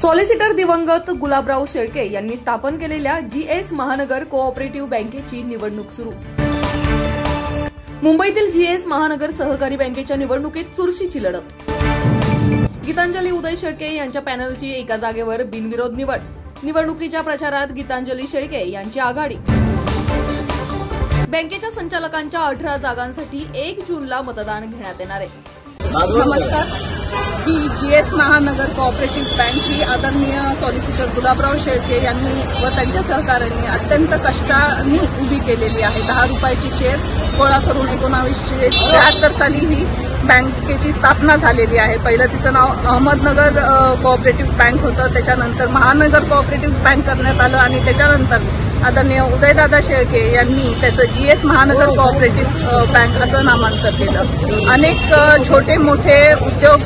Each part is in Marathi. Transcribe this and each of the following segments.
सॉलिसिटर दिवंगत गुलाबराव शेळके यांनी स्थापन केलेल्या जीएस महानगर कोऑपरेटिव्ह बँकेची निवडणूक सुरू। मुंबईतील जीएस महानगर सहकारी बँकेच्या निवडणुकीत चुरशीची लढत। गीतांजली उदय शेळके यांच्या पॅनलची एका जागेवर बिनविरोध निवड। निवडणुकीच्या प्रचारात गीतांजली शेळके यांची आघाडी। बँकेच्या संचालकांच्या 18 जागांसाठी 1 जूनला मतदान घेण्यात येणार आहे। नमस्कार। ही जीएस महानगर कोऑपरेटिव्ह बँक ही आदरणीय सॉलिसिटर गुलाबराव शेळके यांनी व त्यांच्या सहकाऱ्यांनी अत्यंत कष्टाने उभी केलेली आहे। 10 रुपयाची शेअर गोळा करून 1973 साली ही बँकेची स्थापना झालेली आहे। पहिलं तिचं नाव अहमदनगर कोऑपरेटिव्ह बँक होतं, त्याच्यानंतर महानगर कोऑपरेटिव्ह बँक करण्यात आलं आणि त्याच्यानंतर आदरणीय उदयदादा शेळके यांनी त्याचं जीएस महानगर कोऑपरेटिव्ह बँक असं नामांतर केलं। अनेक छोटे मोठे उद्योग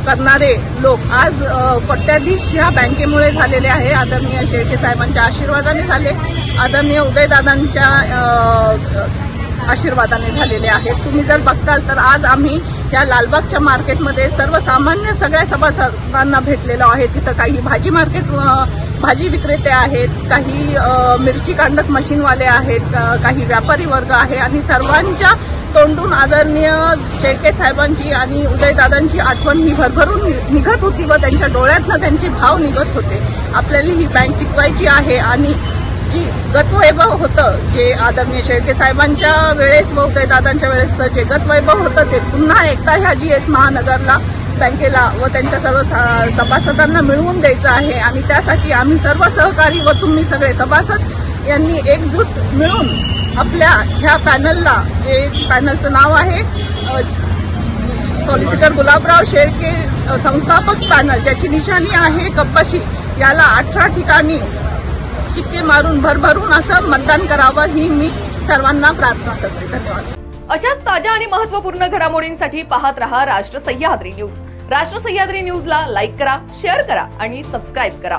करणारे लोक आज कोट्याधीश ह्या बँकेमुळे झालेले आहे। आदरणीय शेळके साहेबांच्या आशीर्वादाने झाले, आदरणीय उदयदादांच्या आशीर्वादाने झालेले आहेत। तुम्ही जर बघताल तर आज आम्ही या लालबागच्या मार्केटमध्ये सर्वसामान्य सगळ्या सभासदांना भेटलेलो आहे। तिथं काही भाजी विक्रेते आहेत, काही मिरची कांडक मशीनवाले आहेत, काही व्यापारी वर्ग आहे आणि सर्वांच्या तोंडून आदरणीय शेळके साहेबांची आणि उदयदादांची आठवण ही भरभरून निघत होती व त्यांच्या डोळ्यातनं त्यांचे भाव निघत होते। आपल्याला ही बँक टिकवायची आहे आणि जी गतवैभव होतं, जे आदरणीय शेळके साहेबांच्या वेळेस व उदयदादांच्या वेळेस जे गतवैभव होतं ते पुन्हा एकदा ह्या जीएस महानगरला बँकेला व त्यांच्या सर्व सभासदांना मिळवून द्यायचं आहे आणि त्यासाठी आम्ही सर्व सहकारी व तुम्ही सगळे सभासद यांनी एकजूट मिळून आपल्या ह्या पॅनलला, जे पॅनलचं नाव आहे सॉलिसिटर गुलाबराव शेळके संस्थापक पॅनल, ज्याची निशाणी आहे कप्पाशी, याला 18 ठिकाणी शिक्के मारून भरभरून असं मतदान करावं ही मी सर्वांना प्रार्थना करते। धन्यवाद। अशाच ताज्या आणि महत्त्वपूर्ण घडामोडींसाठी पाहत रहा राष्ट्र सह्याद्री न्यूज। राष्ट्र सह्याद्री न्यूजला लाईक करा, शेअर करा आणि सबस्क्राईब करा।